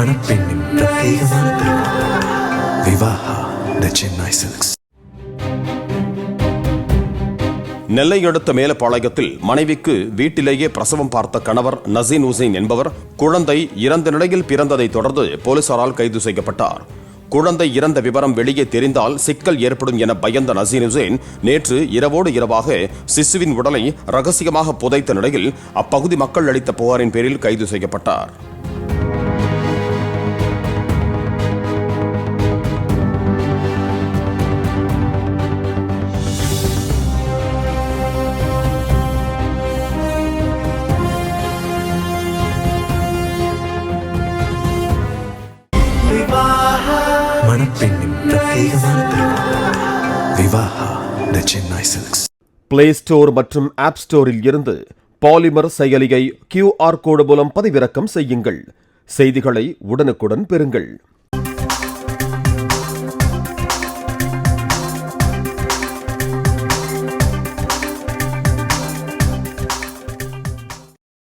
மணப்பெண்ணின் பிரத்யேகமான திருமணம் விவாஹா தி சென்னை சில்க்ஸ். நெல்லை அடுத்த மேலப்பாளையத்தில் மனைவிக்கு வீட்டிலேயே பிரசவம் பார்த்த கணவர் நசீன் ஹுசைன் என்பவர் குழந்தை இறந்த நிலையில் பிறந்ததை தொடர்ந்து போலீசாரால் கைது செய்யப்பட்டார். குழந்தை இறந்த விவரம் வெளியே தெரிந்தால் சிக்கல் ஏற்படும் என பயந்த நசீன் ஹுசைன் நேற்று இரவோடு இரவாக சிசுவின் உடலை ரகசியமாக புதைத்த நிலையில் அப்பகுதி மக்கள் அளித்த புகாரின் பேரில் கைது செய்யப்பட்டார். மணப்பெண்ணின் பிரத்யேகமான திருமணம் விவாஹா தி சென்னை சில்க்ஸ். பிளே ஸ்டோர் மற்றும் ஆப் ஸ்டோரில் இருந்து பாலிமர் செயலியை QR கோடு மூலம் பதிவிறக்கம் செய்யுங்கள். செய்திகளை உடனுக்குடன் பெறுங்கள்.